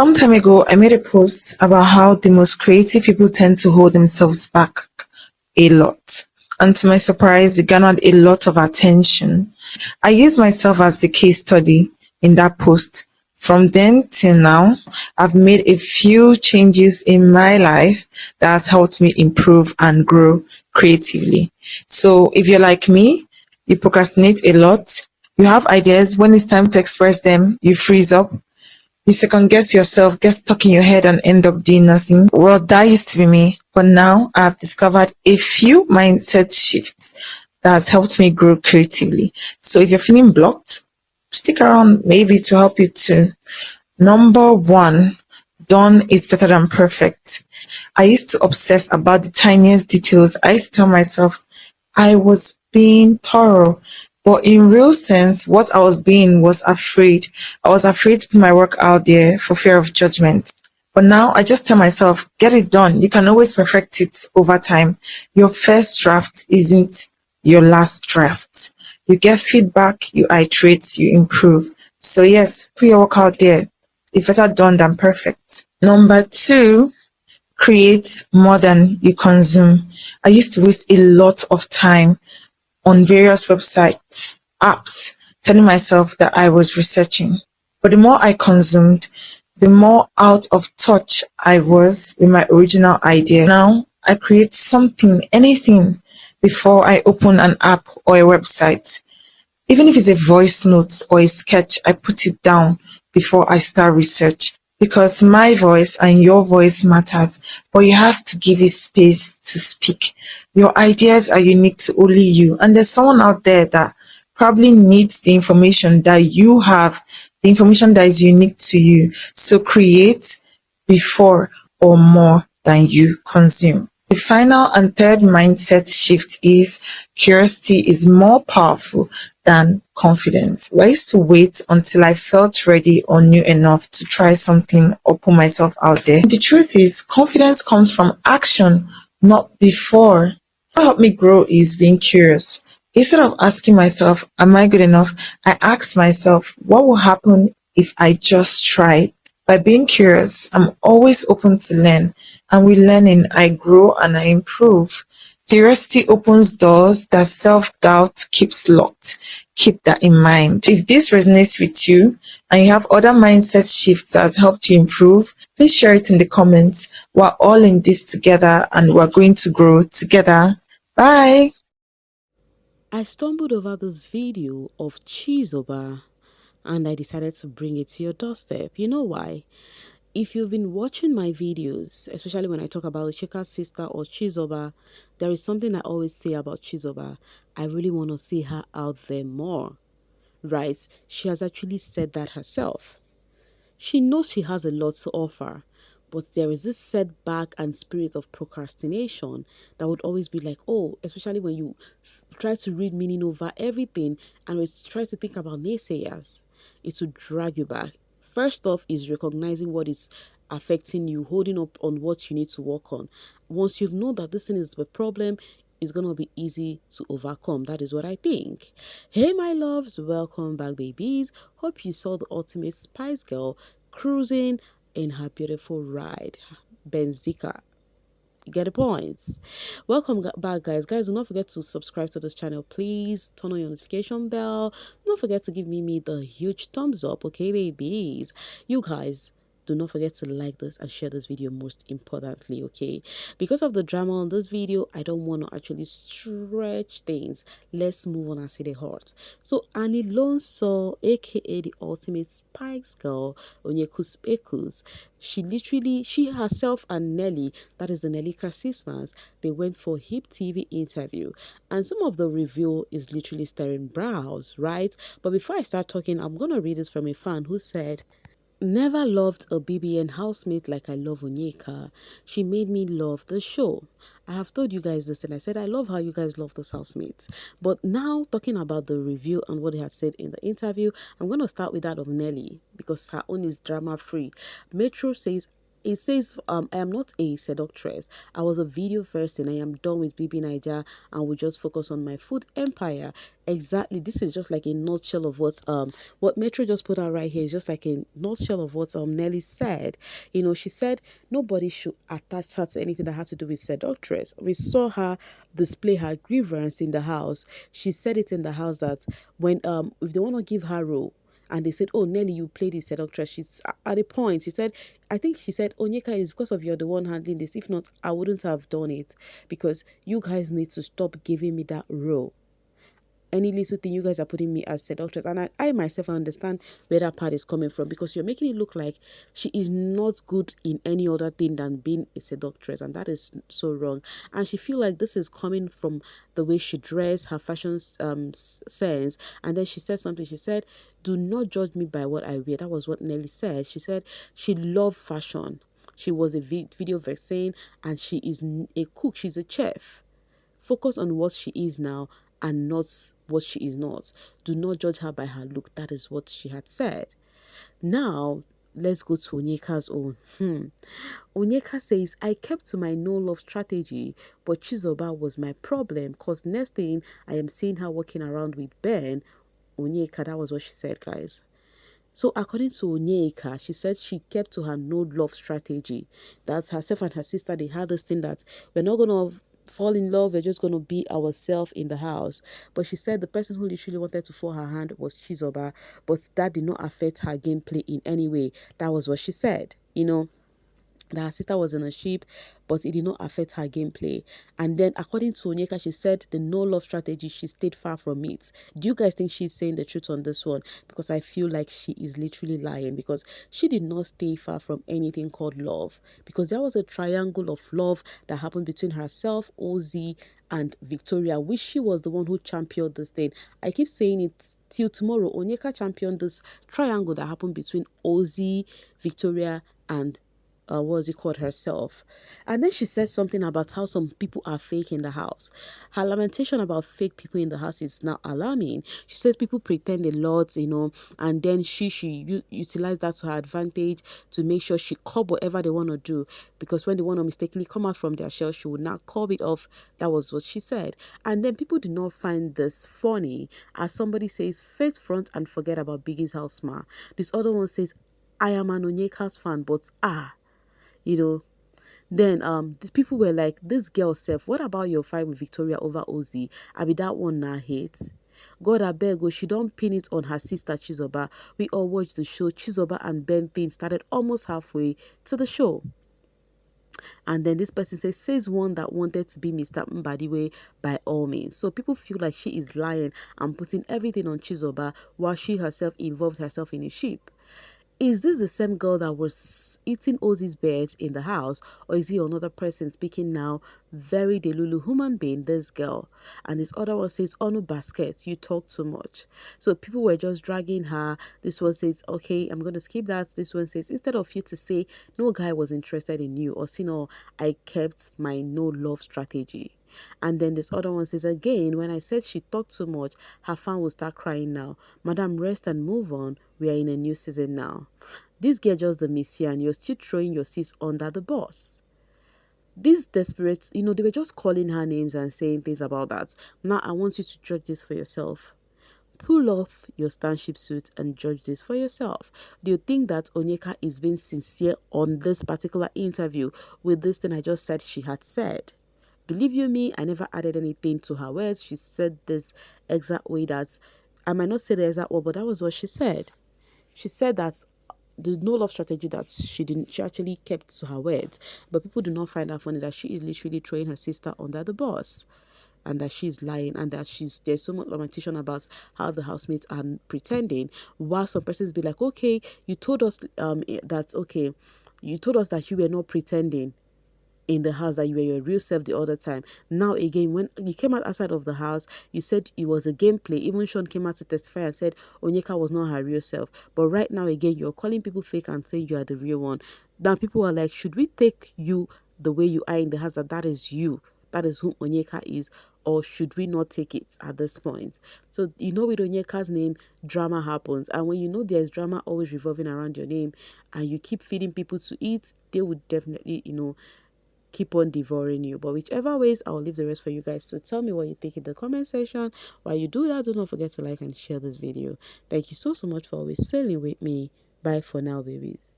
Some time ago, I made a post about how the most creative people tend to hold themselves back a lot. And to my surprise, it garnered a lot of attention. I used myself as the case study in that post. From then till now, I've made a few changes in my life that has helped me improve and grow creatively. So if you're like me, you procrastinate a lot, you have ideas, when it's time to express them, you freeze up, you second guess yourself, get stuck in your head and end up doing nothing. Well, that used to be me. But now I've discovered a few mindset shifts that has helped me grow creatively. So if you're feeling blocked, stick around maybe to help you too. Number one, done is better than perfect. I used to obsess about the tiniest details. I used to tell myself I was being thorough. But in real sense, what I was being was afraid. I was afraid to put my work out there for fear of judgment. But now I just tell myself, get it done. You can always perfect it over time. Your first draft isn't your last draft. You get feedback, you iterate, you improve. So yes, put your work out there. It's better done than perfect. Number two, create more than you consume. I used to waste a lot of time on various websites, apps, telling myself that I was researching. But the more I consumed, the more out of touch I was with my original idea. Now I create something, anything, before I open an app or a website. Even if it's a voice note or a sketch, I put it down before I start research because my voice and your voice matters, but you have to give it space to speak. Your ideas are unique to only you, and there's someone out there that probably needs the information that you have, the information that is unique to you. So create before or more than you consume. The final and third mindset shift is curiosity is more powerful than confidence. I used to wait until I felt ready or knew enough to try something or put myself out there. The truth is, confidence comes from action, not before. What helped me grow is being curious. Instead of asking myself, am I good enough? I ask myself, what will happen if I just try? By being curious, I'm always open to learn, and with learning, I grow and I improve. Curiosity opens doors that self-doubt keeps locked. Keep that in mind. If this resonates with you and you have other mindset shifts that has helped you improve, please share it in the comments. We're all in this together and we're going to grow together. Bye. I stumbled over this video of Chizoba and I decided to bring it to your doorstep. You know why? If you've been watching my videos, especially when I talk about Chika's sister or Chizoba, there is something I always say about Chizoba. I really want to see her out there more, right? She has actually said that herself. She knows she has a lot to offer, but there is this setback and spirit of procrastination that would always be like, oh, especially when you try to read meaning over everything and we try to think about naysayers, it will drag you back. First off is recognizing what is affecting you, holding up on what you need to work on. Once you've known that this thing is the problem, it's gonna be easy to overcome. That is what I think. Hey my loves, welcome back babies. Hope you saw the ultimate spice girl cruising in her beautiful ride, Benzika. You get the points. Welcome back guys. Do not forget to subscribe to this channel. Please turn on your notification bell. Don't forget to give me the huge thumbs up, okay babies? You guys, do not forget to like this and share this video, most importantly, okay? Because of the drama on this video, I don't want to actually stretch things. Let's move on and see the heart. So Annie Lonso, aka the ultimate spice girl, Onyeka, she herself and Nelly, that is the Nelly Christmas, they went for Hip TV interview, and some of the review is literally staring brows, right? But before I start talking, I'm gonna read this from a fan who said, never loved a BBN housemate like I love Onyeka. She made me love the show. I have told you guys this and I said I love how you guys love this housemate. But now talking about the review and what they had said in the interview, I'm going to start with that of Nelly because her own is drama free. Metro says, It says, I am not a seductress. I was a video first and I am done with BBNaija and will just focus on my food empire. Exactly. This is just like a nutshell of what Metro just put out right here is just like a nutshell of what Nelly said. You know, she said nobody should attach her to anything that had to do with seductress. We saw her display her grievance in the house. She said it in the house that when if they want to give her role, and they said, "Oh, Nelly, you played the seductress." She's at a point. She said, "I think she said, Onyeka, is because of you're the one handling this. If not, I wouldn't have done it because you guys need to stop giving me that role. Any little thing you guys are putting me as seductress." And I myself understand where that part is coming from because you're making it look like she is not good in any other thing than being a seductress, and that is so wrong. And she feel like this is coming from the way she dressed, her fashion sense. And then she said something. She said, "Do not judge me by what I wear." That was what Nelly said. She said she loved fashion. She was a video vixen and she is a cook. She's a chef. Focus on what she is now and not what she is not. Do not judge her by her look. That is what she had said. Now, let's go to Onyeka's own. Onyeka says, "I kept to my no love strategy, but Chizoba was my problem because next thing I am seeing her walking around with Ben." Onyeka, that was what she said, guys. So according to Onyeka, she said she kept to her no love strategy. That's herself and her sister. They had this thing that we're not gonna fall in love. We're just gonna be ourselves in the house. But she said the person who literally wanted to fall her hand was Chizoba, but that did not affect her gameplay in any way. That was what she said. You know, that her sister was in a ship, but it did not affect her gameplay. And then, according to Onyeka, she said the no love strategy, she stayed far from it. Do you guys think she's saying the truth on this one? Because I feel like she is literally lying because she did not stay far from anything called love. Because there was a triangle of love that happened between herself, Ozzy, and Victoria, which she was the one who championed this thing. I keep saying it till tomorrow. Onyeka championed this triangle that happened between Ozzy, Victoria, and what was it called herself. And then she said something about how some people are fake in the house. Her lamentation about fake people in the house is now alarming. She says people pretend a lot, you know, and then she utilized that to her advantage to make sure she curb whatever they want to do, because when they want to mistakenly come out from their shell, she would not curb it off. That was what she said. And then people do not find this funny, as somebody says, face front and forget about Biggie's house ma. This other one says, "I am an Onyeka's fan, but you know." Then these people were like, "This girl self, what about your fight with Victoria over Ozzy? I be that one now hate. God I beg, she don't pin it on her sister Chizoba. We all watched the show. Chizoba and Ben thing started almost halfway to the show." And then this person says one that wanted to be Mr. Mbadiwe by all means. So people feel like she is lying and putting everything on Chizoba while she herself involved herself in a ship. Is this the same girl that was eating Ozzy's birds in the house, or is he another person speaking now? Very delulu human being, this girl. And this other one says, "Onu basket, you talk too much." So people were just dragging her. This one says, "Okay, I'm going to skip that." This one says, "Instead of you to say, no guy was interested in you, or see, no, I kept my no love strategy." And then this other one says, "Again, when I said she talked too much, her fan will start crying now. Madam, rest and move on. We are in a new season now." This girl just the messiah and you're still throwing your sis under the bus. These desperate, they were just calling her names and saying things about that. Now I want you to judge this for yourself. Pull off your stanship suit and judge this for yourself. Do you think that Onyeka is being sincere on this particular interview with this thing I just said she had said? Believe you me, I never added anything to her words. She said this exact way that, I might not say the exact word, but that was what she said. She said that the no love strategy that she actually kept to her words. But people do not find that funny that she is literally throwing her sister under the bus, and that she's lying, and that there's so much lamentation about how the housemates are pretending, while some persons be like, "Okay, you told us you told us that you were not pretending in the house, that you were your real self the other time. Now again, when you came out outside of the house, you said it was a gameplay. Even Sean came out to testify and said Onyeka was not her real self. But right now again, you're calling people fake and saying you are the real one." Now people are like, should we take you the way you are in the house, that is you? That is who Onyeka is? or should we not take it at this point? So, with Onyeka's name, drama happens. And when you know there's drama always revolving around your name and you keep feeding people to eat, they would definitely, keep on devouring you. But whichever ways, I'll leave the rest for you guys. So tell me what you think in the comment section. While you do that, do not forget to like and share this video. Thank you so much for always sailing with me. Bye for now, babies.